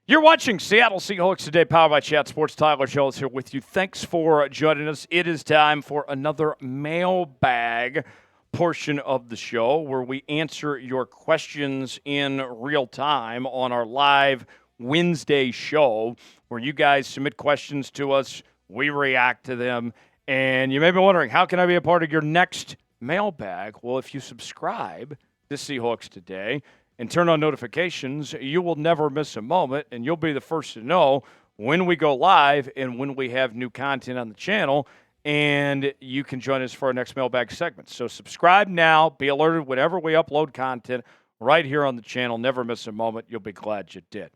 You're watching Seattle Seahawks Today, powered by Chat Sports. Tyler Jones here with you. Thanks for joining us. It is time for another mailbag portion of the show where we answer your questions in real time on our live Wednesday show where you guys submit questions to us, we react to them, and you may be wondering, how can I be a part of your next mailbag? Well, if you subscribe to Seahawks Today and turn on notifications, you will never miss a moment, and you'll be the first to know when we go live and when we have new content on the channel, and you can join us for our next mailbag segment. So subscribe now. Be alerted whenever we upload content right here on the channel. Never miss a moment. You'll be glad you did.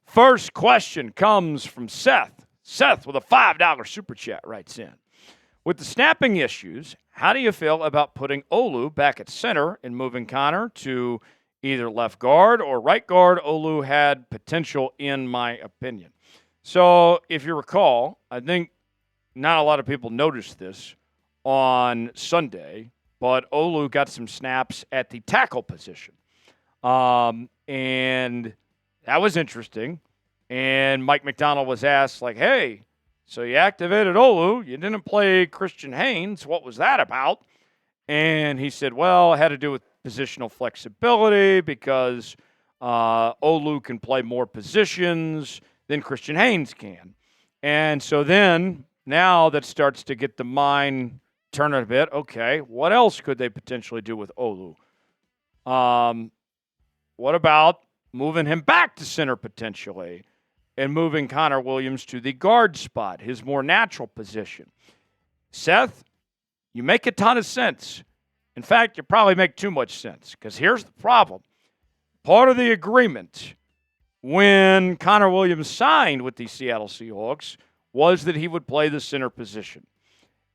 First question comes from Seth. Seth with a $5 super chat writes in. With the snapping issues, how do you feel about putting Olu back at center and moving Connor to either left guard or right guard? Olu had potential, in my opinion. So if you recall, I think not a lot of people noticed this on Sunday, but Olu got some snaps at the tackle position. And that was interesting. And Mike McDonald was asked, like, hey, so you activated Olu. You didn't play Christian Haynes. What was that about? And he said, well, it had to do with positional flexibility because Olu can play more positions than Christian Haynes can. And so then now that starts to get the mind turning a bit. Okay, what else could they potentially do with Olu? What about moving him back to center potentially and moving Connor Williams to the guard spot, his more natural position? Seth, you make a ton of sense. In fact, you probably make too much sense because here's the problem. Part of the agreement when Connor Williams signed with the Seattle Seahawks was that he would play the center position.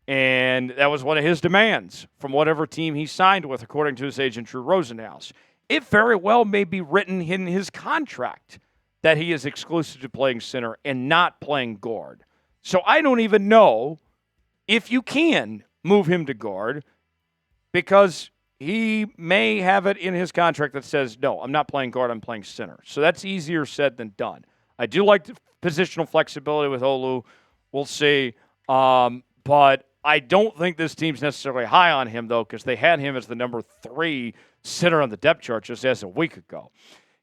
And that was one of his demands from whatever team he signed with, according to his agent, Drew Rosenhaus. It very well may be written in his contract that he is exclusive to playing center and not playing guard. So I don't even know if you can move him to guard, because he may have it in his contract that says, no, I'm not playing guard, I'm playing center. So that's easier said than done. I do like the positional flexibility with Olu. We'll see. But I don't think this team's necessarily high on him, though, because they had him as the number 3 center on the depth chart just as a week ago.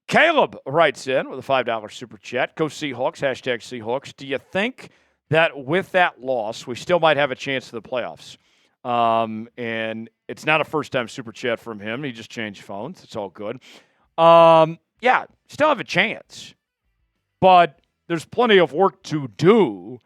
Caleb writes in with a $5 super chat. Go Seahawks, hashtag Seahawks. Do you think that with that loss, we still might have a chance to the playoffs? And it's not a first-time super chat from him. He just changed phones. It's all good. Yeah, still have a chance. But there's plenty of work to do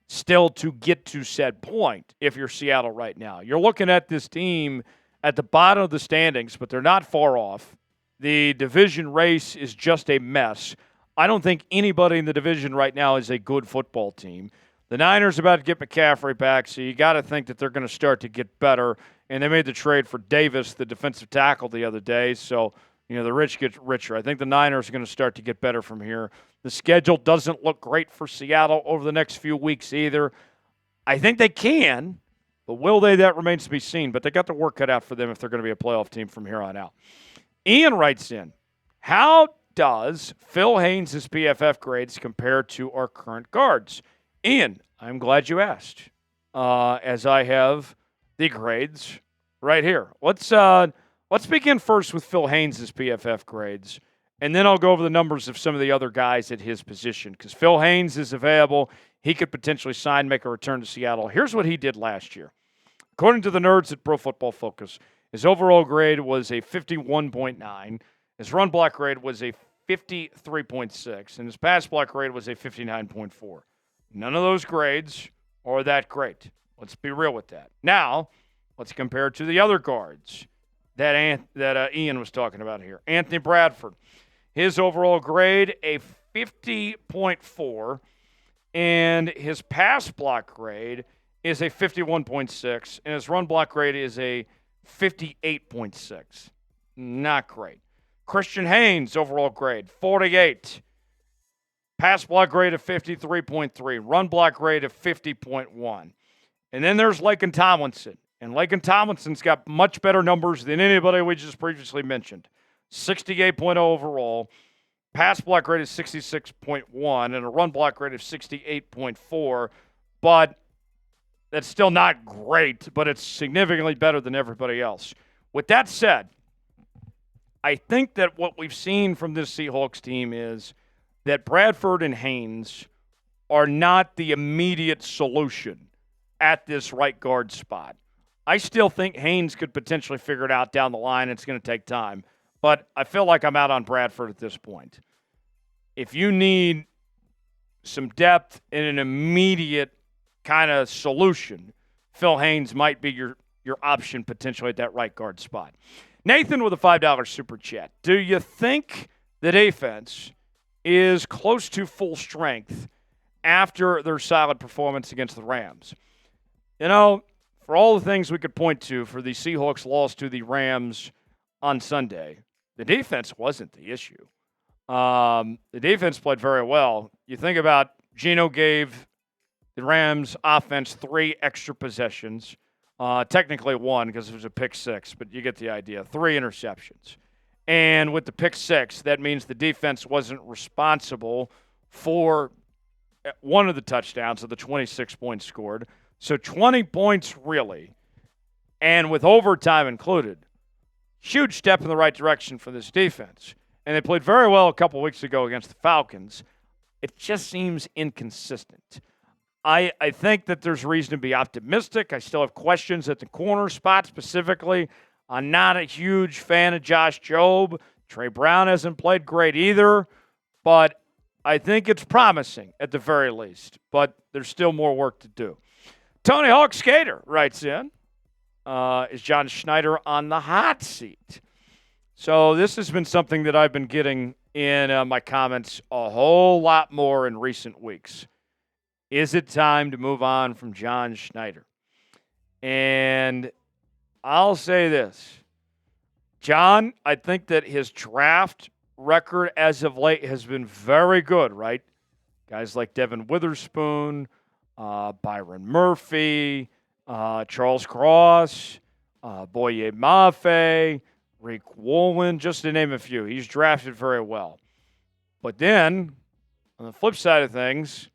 still to get to said point if you're Seattle right now. You're looking at this team at the bottom of the standings, but they're not far off. The division race is just a mess. I don't think anybody in the division right now is a good football team. The Niners are about to get McCaffrey back, so you got to think that they're going to start to get better. And they made the trade for Davis, the defensive tackle, the other day. So, the rich get richer. I think the Niners are going to start to get better from here. The schedule doesn't look great for Seattle over the next few weeks either. I think they can, but will they? That remains to be seen. But they got the work cut out for them if they're going to be a playoff team from here on out. Ian writes in, how does Phil Haynes' PFF grades compare to our current guards? Ian, I'm glad you asked, as I have the grades right here. Let's begin first with Phil Haynes' PFF grades, and then I'll go over the numbers of some of the other guys at his position, because Phil Haynes is available. He could potentially sign, make a return to Seattle. Here's what he did last year. According to the nerds at Pro Football Focus, his overall grade was a 51.9. His run block grade was a 53.6, and his pass block grade was a 59.4. None of those grades are that great. Let's be real with that. Now, let's compare it to the other guards that Ian was talking about here. Anthony Bradford, his overall grade, a 50.4, and his pass block grade is a 51.6, and his run block grade is a 58.6. Not great. Christian Haynes, overall grade, 48. Pass block grade of 53.3. Run block grade of 50.1. And then there's Laken Tomlinson. And Laken Tomlinson's got much better numbers than anybody we just previously mentioned. 68.0 overall. pass block rate is 66.1 and a run block rate of 68.4, but that's still not great, but it's significantly better than everybody else. With that said, I think that what we've seen from this Seahawks team is that Bradford and Haynes are not the immediate solution at this right guard spot. I still think Haynes could potentially figure it out down the line. It's going to take time. But I feel like I'm out on Bradford at this point. If you need some depth in an immediate kind of solution, Phil Haynes might be your option potentially at that right guard spot. Nathan with a $5 super chat. Do you think the defense is close to full strength after their solid performance against the Rams? You know, for all the things we could point to for the Seahawks' loss to the Rams on Sunday, the defense wasn't the issue. The defense played very well. You think about Geno gave the Rams offense 3 extra possessions. Technically 1 because it was a pick 6, but you get the idea. 3 interceptions. And with the pick 6, that means the defense wasn't responsible for one of the touchdowns of the 26 points scored. So 20 points really, and with overtime included. Huge step in the right direction for this defense. And they played very well a couple weeks ago against the Falcons. It just seems inconsistent. I think that there's reason to be optimistic. I still have questions at the corner spot specifically. I'm not a huge fan of Josh Jobe. Trey Brown hasn't played great either. But I think it's promising at the very least. But there's still more work to do. Tony Hawk Skater writes in, is John Schneider on the hot seat? So this has been something that I've been getting in my comments a whole lot more in recent weeks. Is it time to move on from John Schneider? And I'll say this. John, I think that his draft record as of late has been very good, right? Guys like Devin Witherspoon, Byron Murphy, Charles Cross, Boye Mafe, Rick Woolen, just to name a few. He's drafted very well. But then, on the flip side of things,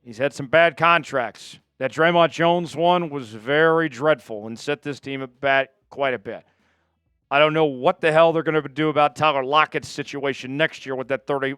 he's had some bad contracts. That Draymond Jones one was very dreadful and set this team back quite a bit. I don't know what the hell they're going to do about Tyler Lockett's situation next year with that $31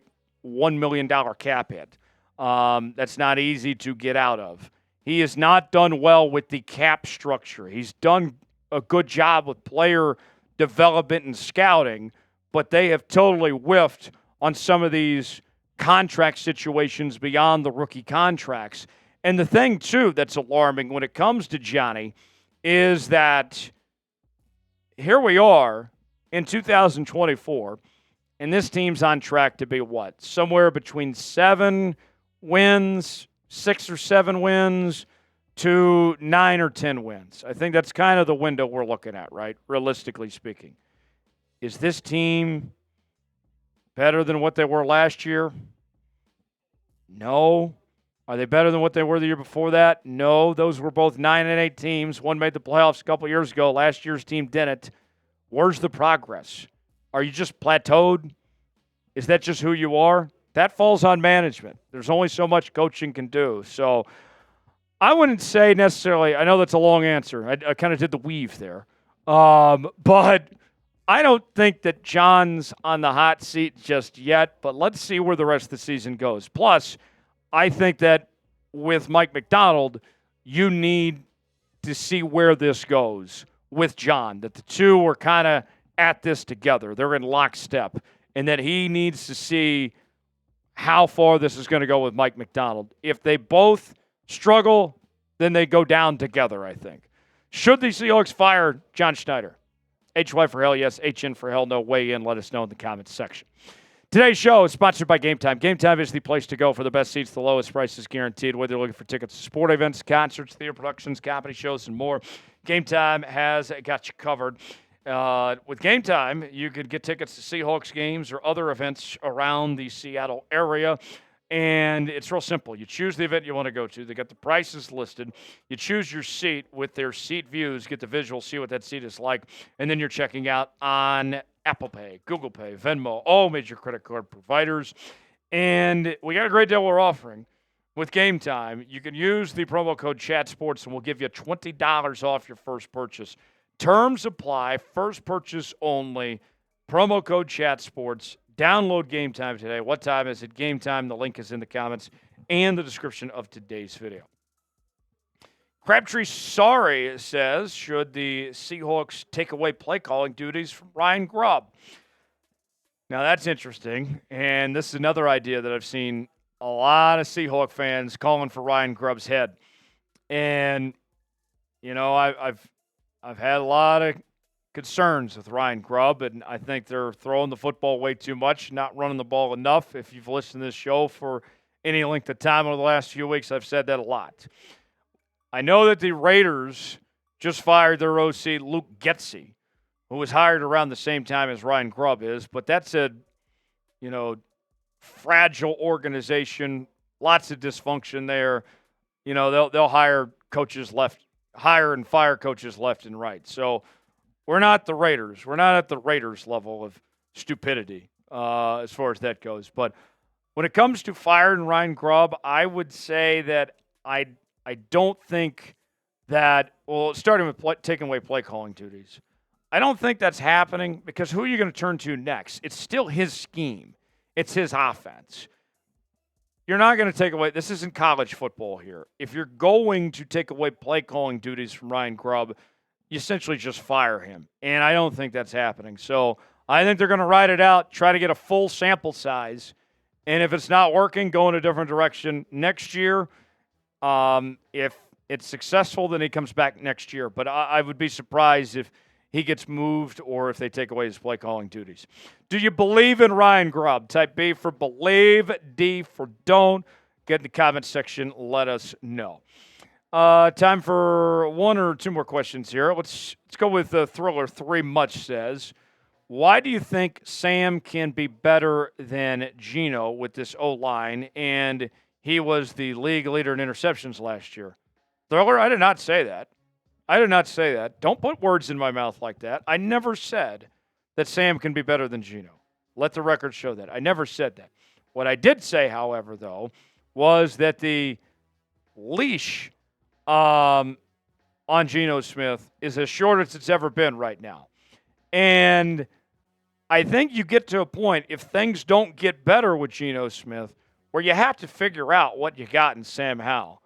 million cap hit. That's not easy to get out of. He has not done well with the cap structure. He's done a good job with player development and scouting, but they have totally whiffed on some of these contract situations beyond the rookie contracts. And the thing, too, that's alarming when it comes to Johnny is that here we are in 2024, and this team's on track to be what? Somewhere between 7 wins, 6 or 7 wins, to 9 or 10 wins. I think that's kind of the window we're looking at, right? Realistically speaking. Is this team better than what they were last year? No. Are they better than what they were the year before that? No. Those were both 9 and 8 teams. One made the playoffs a couple years ago. Last year's team didn't. Where's the progress? Are you just plateaued? Is that just who you are? That falls on management. There's only so much coaching can do. So I wouldn't say necessarily, I know that's a long answer. I kind of did the weave there. But I don't think that John's on the hot seat just yet, but let's see where the rest of the season goes. Plus, I think that with Mike Macdonald, you need to see where this goes with John, that the two are kind of at this together. They're in lockstep, and that he needs to see how far this is going to go with Mike Macdonald. If they both struggle, then they go down together, I think. Should the Seahawks fire John Schneider? HY for hell, yes. HN for hell, no. Weigh in. Let us know in the comments section. Today's show is sponsored by Game Time. Game Time is the place to go for the best seats, the lowest prices guaranteed. Whether you're looking for tickets to sport events, concerts, theater productions, comedy shows, and more, Game Time has got you covered. With Game Time, you could get tickets to Seahawks games or other events around the Seattle area. And it's real simple. You choose the event you want to go to. They got the prices listed. You choose your seat with their seat views, get the visual, see what that seat is like, and then you're checking out on Apple Pay, Google Pay, Venmo, all major credit card providers. And we got a great deal we're offering with Game Time. You can use the promo code ChatSports, and we'll give you $20 off your first purchase. Terms apply, first purchase only. Promo code ChatSports. Download Game Time today. What time is it? Game Time. The link is in the comments and the description of today's video. Crabtree Sorry says, should the Seahawks take away play calling duties from Ryan Grubb? Now, that's interesting, and this is another idea that I've seen a lot of Seahawk fans calling for Ryan Grubb's head. And, you know, I've had a lot of concerns with Ryan Grubb, and I think they're throwing the football way too much, not running the ball enough. If you've listened to this show for any length of time over the last few weeks, I've said that a lot. I know that the Raiders just fired their OC, Luke Getsy, who was hired around the same time as Ryan Grubb is, but that's a, you know, fragile organization, lots of dysfunction there. You know, they'll hire and fire coaches left and right. So we're not the Raiders. We're not at the Raiders level of stupidity as far as that goes. But when it comes to firing Ryan Grubb, I would say that I don't think that, well, starting with taking away play calling duties, I don't think that's happening because who are you going to turn to next? It's still his scheme. It's his offense. You're not going to take away – this isn't college football here. If you're going to take away play calling duties from Ryan Grubb, you essentially just fire him. And I don't think that's happening. So I think they're going to ride it out, try to get a full sample size. And if it's not working, go in a different direction next year. If it's successful, then he comes back next year. But I would be surprised if he gets moved or if they take away his play calling duties. Do you believe in Ryan Grubb? Type B for believe, D for don't. Get in the comment section. Let us know. Time for one or two more questions here. Let's go with Thriller 3 Much says, why do you think Sam can be better than Geno with this O-line, and he was the league leader in interceptions last year? Thriller, I did not say that. I did not say that. Don't put words in my mouth like that. I never said that Sam can be better than Geno. Let the record show that. I never said that. What I did say, however, though, was that the leash on Geno Smith is as short as it's ever been right now. And I think you get to a point, if things don't get better with Geno Smith, where you have to figure out what you got in Sam Howell.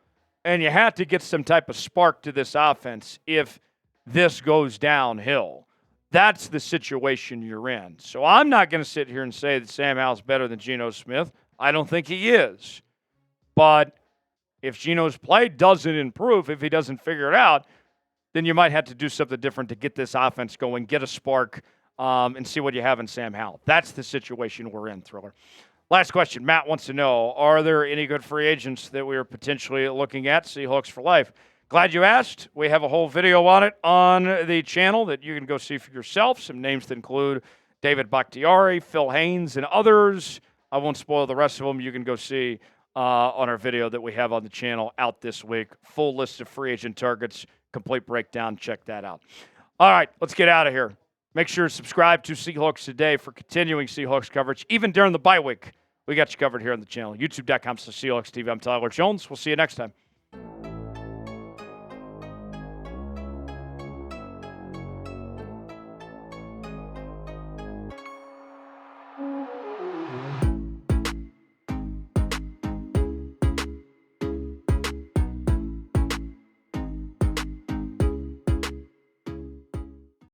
And you have to get some type of spark to this offense if this goes downhill. That's the situation you're in. So I'm not going to sit here and say that Sam Howell's better than Geno Smith. I don't think he is. But if Geno's play doesn't improve, if he doesn't figure it out, then you might have to do something different to get this offense going, get a spark, and see what you have in Sam Howell. That's the situation we're in, Thriller. Last question. Matt wants to know, are there any good free agents that we are potentially looking at? Seahawks for life. Glad you asked. We have a whole video on it on the channel that you can go see for yourself. Some names that include David Bakhtiari, Phil Haynes, and others. I won't spoil the rest of them. You can go see on our video that we have on the channel out this week. Full list of free agent targets, complete breakdown. Check that out. All right, let's get out of here. Make sure to subscribe to Seahawks Today for continuing Seahawks coverage, even during the bye week. We got you covered here on the channel. YouTube.com/SeahawksTV. I'm Tyler Jones. We'll see you next time.